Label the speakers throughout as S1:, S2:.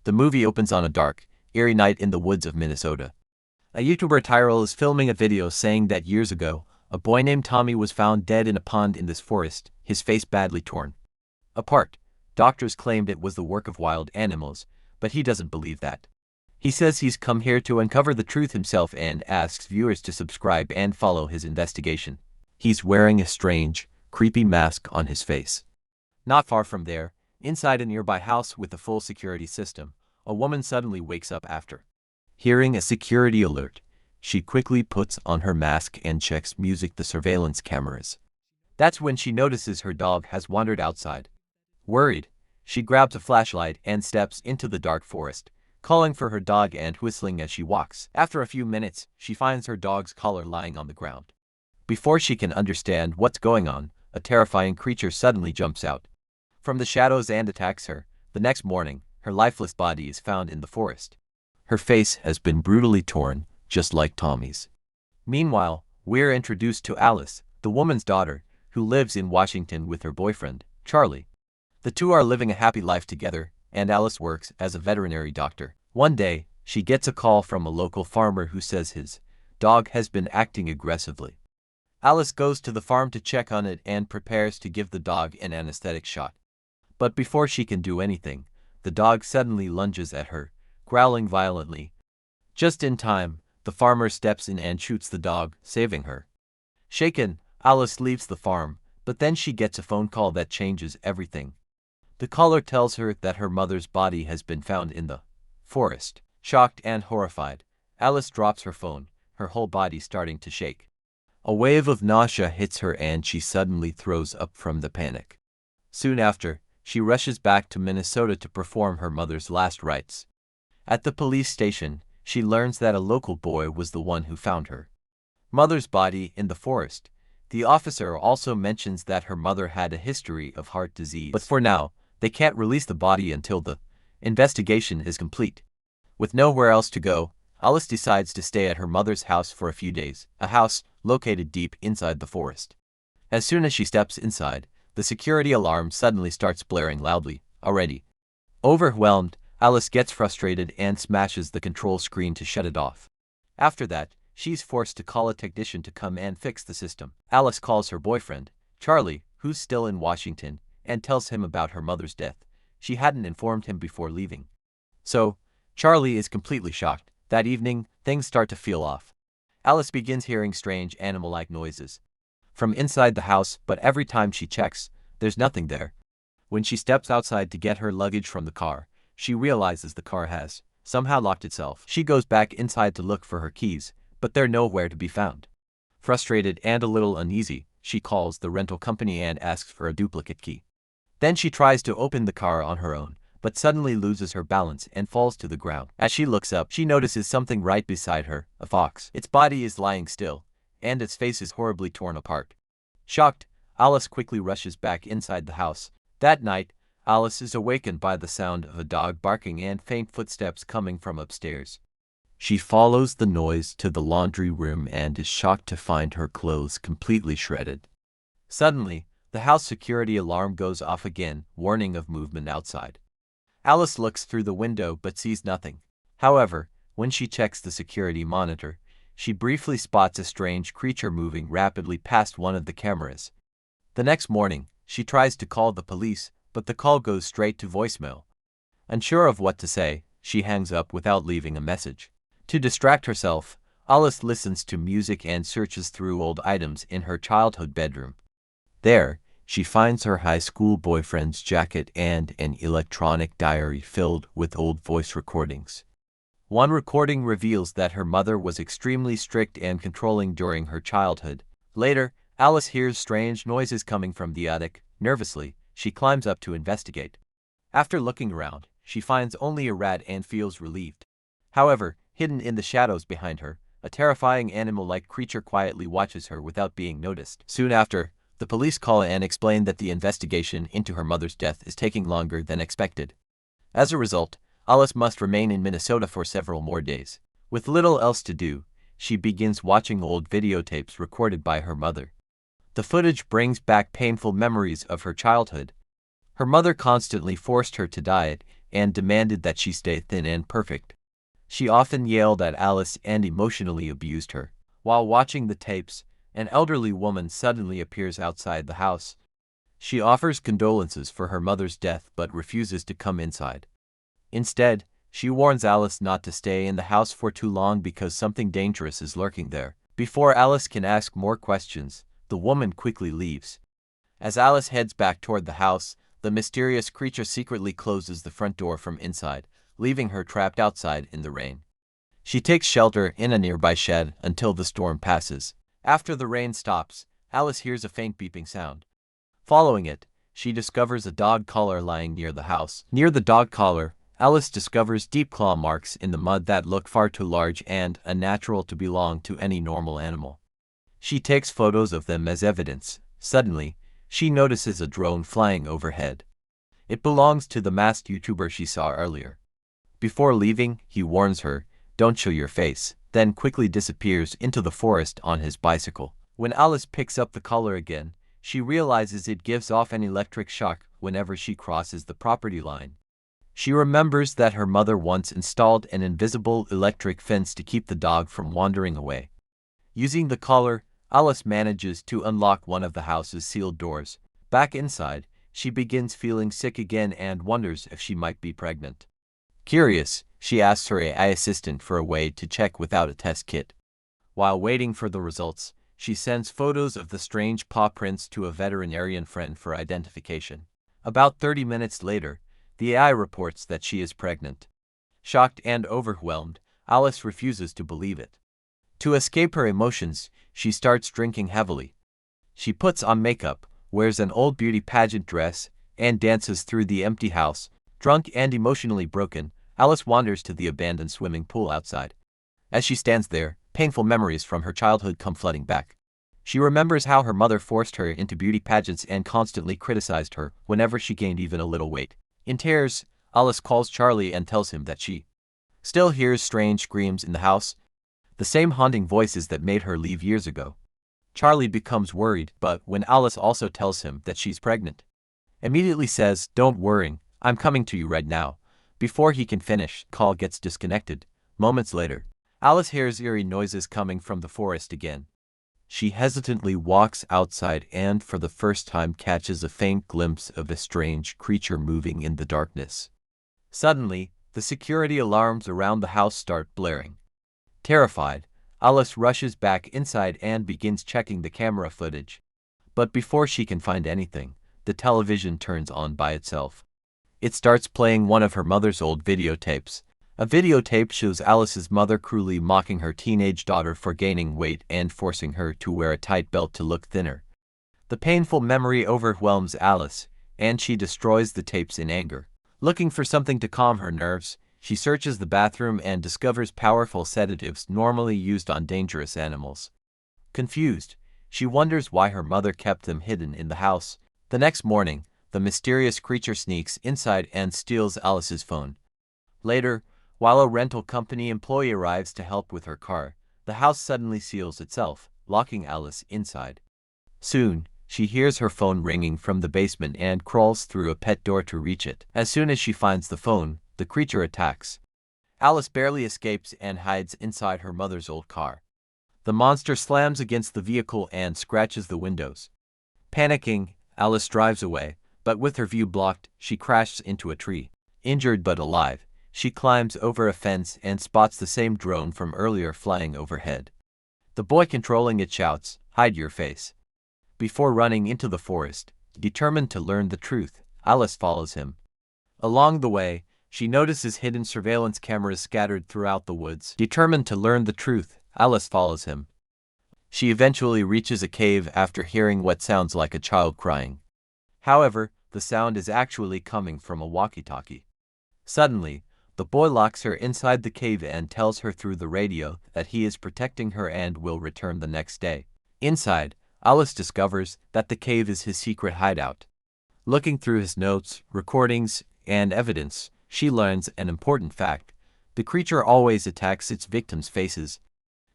S1: The movie opens on a dark, eerie night in the woods of Minnesota. A YouTuber Tyrell is filming a video saying that years ago, a boy named Tommy was found dead in a pond in this forest, his face badly torn apart. Doctors claimed it was the work of wild animals, but he doesn't believe that. He says he's come here to uncover the truth himself and asks viewers to subscribe and follow his investigation. He's wearing a strange, creepy mask on his face. Not far from there, inside a nearby house with a full security system, a woman suddenly wakes up after hearing a security alert. She quickly puts on her mask and checks the surveillance cameras. That's when she notices her dog has wandered outside. Worried, she grabs a flashlight and steps into the dark forest, calling for her dog and whistling as she walks. After a few minutes, she finds her dog's collar lying on the ground. Before she can understand what's going on, a terrifying creature suddenly jumps out from the shadows and attacks her. The next morning, her lifeless body is found in the forest. Her face has been brutally torn, just like Tommy's. Meanwhile, we're introduced to Alice, the woman's daughter, who lives in Washington with her boyfriend, Charlie. The two are living a happy life together, and Alice works as a veterinary doctor. One day, she gets a call from a local farmer who says his dog has been acting aggressively. Alice goes to the farm to check on it and prepares to give the dog an anesthetic shot. But before she can do anything, the dog suddenly lunges at her, growling violently. Just in time, the farmer steps in and shoots the dog, saving her. Shaken, Alice leaves the farm, but then she gets a phone call that changes everything. The caller tells her that her mother's body has been found in the forest. Shocked and horrified, Alice drops her phone, her whole body starting to shake. A wave of nausea hits her and she suddenly throws up from the panic. Soon after, she rushes back to Minnesota to perform her mother's last rites. At the police station, she learns that a local boy was the one who found her mother's body in the forest. The officer also mentions that her mother had a history of heart disease. But for now, they can't release the body until the investigation is complete. With nowhere else to go, Alice decides to stay at her mother's house for a few days, a house located deep inside the forest. As soon as she steps inside, the security alarm suddenly starts blaring loudly. Already overwhelmed, Alice gets frustrated and smashes the control screen to shut it off. After that, she's forced to call a technician to come and fix the system. Alice calls her boyfriend, Charlie, who's still in Washington, and tells him about her mother's death. She hadn't informed him before leaving. So, Charlie is completely shocked. That evening, things start to feel off. Alice begins hearing strange animal-like noises from inside the house, but every time she checks, there's nothing there. When she steps outside to get her luggage from the car, she realizes the car has somehow locked itself. She goes back inside to look for her keys, but they're nowhere to be found. Frustrated and a little uneasy, she calls the rental company and asks for a duplicate key. Then she tries to open the car on her own, but suddenly loses her balance and falls to the ground. As she looks up, she notices something right beside her, a fox. Its body is lying still, and its face is horribly torn apart. Shocked, Alice quickly rushes back inside the house. That night, Alice is awakened by the sound of a dog barking and faint footsteps coming from upstairs. She follows the noise to the laundry room and is shocked to find her clothes completely shredded. Suddenly, the house security alarm goes off again, warning of movement outside. Alice looks through the window but sees nothing. However, when she checks the security monitor, she briefly spots a strange creature moving rapidly past one of the cameras. The next morning, she tries to call the police, but the call goes straight to voicemail. Unsure of what to say, she hangs up without leaving a message. To distract herself, Alice listens to music and searches through old items in her childhood bedroom. There, she finds her high school boyfriend's jacket and an electronic diary filled with old voice recordings. One recording reveals that her mother was extremely strict and controlling during her childhood. Later, Alice hears strange noises coming from the attic. Nervously, she climbs up to investigate. After looking around, she finds only a rat and feels relieved. However, hidden in the shadows behind her, a terrifying animal-like creature quietly watches her without being noticed. Soon after, the police call and explain that the investigation into her mother's death is taking longer than expected. As a result, Alice must remain in Minnesota for several more days. With little else to do, she begins watching old videotapes recorded by her mother. The footage brings back painful memories of her childhood. Her mother constantly forced her to diet, and demanded that she stay thin and perfect. She often yelled at Alice and emotionally abused her. While watching the tapes, an elderly woman suddenly appears outside the house. She offers condolences for her mother's death but refuses to come inside. Instead, she warns Alice not to stay in the house for too long because something dangerous is lurking there. Before Alice can ask more questions, the woman quickly leaves. As Alice heads back toward the house, the mysterious creature secretly closes the front door from inside, leaving her trapped outside in the rain. She takes shelter in a nearby shed until the storm passes. After the rain stops, Alice hears a faint beeping sound. Following it, she discovers a dog collar lying near the house. Near the dog collar, Alice discovers deep claw marks in the mud that look far too large and unnatural to belong to any normal animal. She takes photos of them as evidence. Suddenly, she notices a drone flying overhead. It belongs to the masked YouTuber she saw earlier. Before leaving, he warns her, "Don't show your face," then quickly disappears into the forest on his bicycle. When Alice picks up the collar again, she realizes it gives off an electric shock whenever she crosses the property line. She remembers that her mother once installed an invisible electric fence to keep the dog from wandering away. Using the collar, Alice manages to unlock one of the house's sealed doors. Back inside, she begins feeling sick again and wonders if she might be pregnant. Curious, she asks her AI assistant for a way to check without a test kit. While waiting for the results, she sends photos of the strange paw prints to a veterinarian friend for identification. About 30 minutes later, the AI reports that she is pregnant. Shocked and overwhelmed, Alice refuses to believe it. To escape her emotions, she starts drinking heavily. She puts on makeup, wears an old beauty pageant dress, and dances through the empty house. Drunk and emotionally broken, Alice wanders to the abandoned swimming pool outside. As she stands there, painful memories from her childhood come flooding back. She remembers how her mother forced her into beauty pageants and constantly criticized her whenever she gained even a little weight. In tears, Alice calls Charlie and tells him that she still hears strange screams in the house, the same haunting voices that made her leave years ago. Charlie becomes worried, but when Alice also tells him that she's pregnant, immediately says, "Don't worry, I'm coming to you right now." Before he can finish, call gets disconnected. Moments later, Alice hears eerie noises coming from the forest again. She hesitantly walks outside and for the first time catches a faint glimpse of a strange creature moving in the darkness. Suddenly, the security alarms around the house start blaring. Terrified, Alice rushes back inside and begins checking the camera footage. But before she can find anything, the television turns on by itself. It starts playing one of her mother's old videotapes. A videotape shows Alice's mother cruelly mocking her teenage daughter for gaining weight and forcing her to wear a tight belt to look thinner. The painful memory overwhelms Alice, and she destroys the tapes in anger. Looking for something to calm her nerves, she searches the bathroom and discovers powerful sedatives normally used on dangerous animals. Confused, she wonders why her mother kept them hidden in the house. The next morning, the mysterious creature sneaks inside and steals Alice's phone. Later, while a rental company employee arrives to help with her car, the house suddenly seals itself, locking Alice inside. Soon, she hears her phone ringing from the basement and crawls through a pet door to reach it. As soon as she finds the phone, the creature attacks. Alice barely escapes and hides inside her mother's old car. The monster slams against the vehicle and scratches the windows. Panicking, Alice drives away, but with her view blocked, she crashes into a tree. Injured but alive, she climbs over a fence and spots the same drone from earlier flying overhead. The boy controlling it shouts, "Hide your face." Before running into the forest, determined to learn the truth, Alice follows him. Along the way, she notices hidden surveillance cameras scattered throughout the woods. Determined to learn the truth, Alice follows him. She eventually reaches a cave after hearing what sounds like a child crying. However, the sound is actually coming from a walkie-talkie. Suddenly, the boy locks her inside the cave and tells her through the radio that he is protecting her and will return the next day. Inside, Alice discovers that the cave is his secret hideout. Looking through his notes, recordings, and evidence, she learns an important fact. The creature always attacks its victims' faces.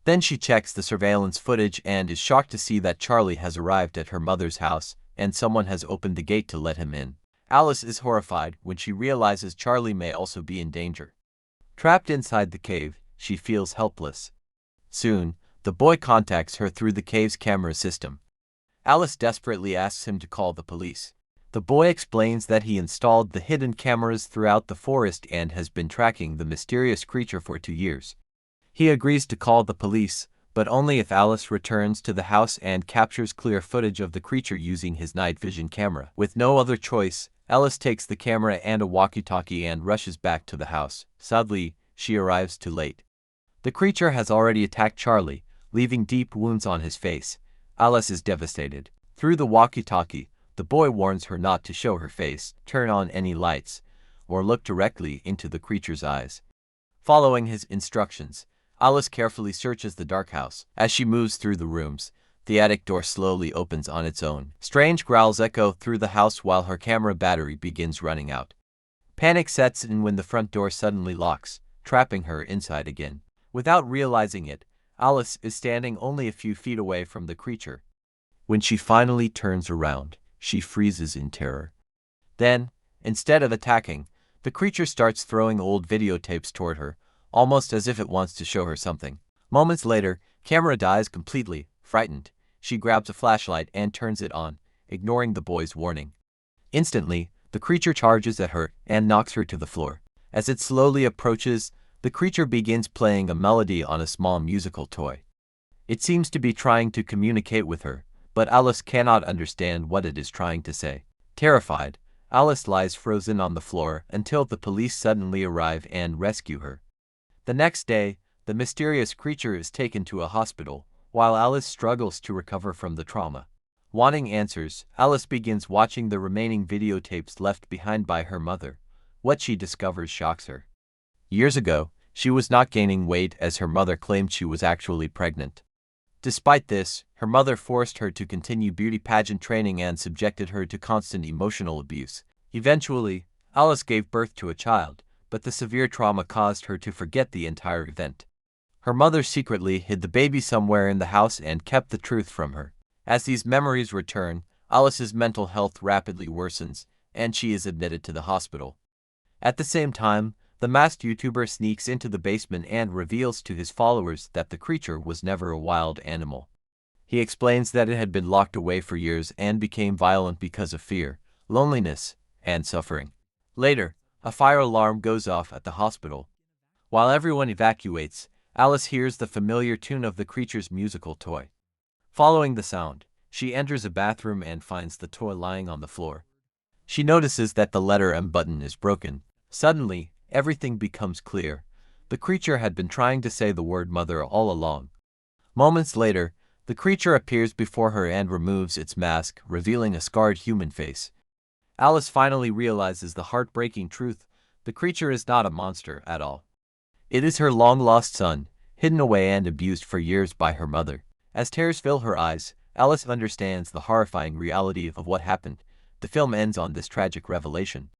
S1: Then she checks the surveillance footage and is shocked to see that Charlie has arrived at her mother's house and someone has opened the gate to let him in. Alice is horrified when she realizes Charlie may also be in danger. Trapped inside the cave, she feels helpless. Soon, the boy contacts her through the cave's camera system. Alice desperately asks him to call the police. The boy explains that he installed the hidden cameras throughout the forest and has been tracking the mysterious creature for 2 years. He agrees to call the police, but only if Alice returns to the house and captures clear footage of the creature using his night vision camera. With no other choice, Alice takes the camera and a walkie-talkie and rushes back to the house. Sadly, she arrives too late. The creature has already attacked Charlie, leaving deep wounds on his face. Alice is devastated. Through the walkie-talkie, the boy warns her not to show her face, turn on any lights, or look directly into the creature's eyes. Following his instructions, Alice carefully searches the dark house. As she moves through the rooms, the attic door slowly opens on its own. Strange growls echo through the house while her camera battery begins running out. Panic sets in when the front door suddenly locks, trapping her inside again. Without realizing it, Alice is standing only a few feet away from the creature. When she finally turns around, she freezes in terror. Then, instead of attacking, the creature starts throwing old videotapes toward her, almost as if it wants to show her something. Moments later, camera dies completely. Frightened, she grabs a flashlight and turns it on, ignoring the boy's warning. Instantly, the creature charges at her and knocks her to the floor. As it slowly approaches, the creature begins playing a melody on a small musical toy. It seems to be trying to communicate with her, but Alice cannot understand what it is trying to say. Terrified, Alice lies frozen on the floor until the police suddenly arrive and rescue her. The next day, the mysterious creature is taken to a hospital, while Alice struggles to recover from the trauma. Wanting answers, Alice begins watching the remaining videotapes left behind by her mother. What she discovers shocks her. Years ago, she was not gaining weight as her mother claimed she was actually pregnant. Despite this, her mother forced her to continue beauty pageant training and subjected her to constant emotional abuse. Eventually, Alice gave birth to a child, but the severe trauma caused her to forget the entire event. Her mother secretly hid the baby somewhere in the house and kept the truth from her. As these memories return, Alice's mental health rapidly worsens, and she is admitted to the hospital. At the same time, the masked YouTuber sneaks into the basement and reveals to his followers that the creature was never a wild animal. He explains that it had been locked away for years and became violent because of fear, loneliness, and suffering. Later, a fire alarm goes off at the hospital. While everyone evacuates, Alice hears the familiar tune of the creature's musical toy. Following the sound, she enters a bathroom and finds the toy lying on the floor. She notices that the letter M button is broken. Suddenly, everything becomes clear. The creature had been trying to say the word mother all along. Moments later, the creature appears before her and removes its mask, revealing a scarred human face. Alice finally realizes the heartbreaking truth: the creature is not a monster at all. It is her long-lost son, hidden away and abused for years by her mother. As tears fill her eyes, Alice understands the horrifying reality of what happened. The film ends on this tragic revelation.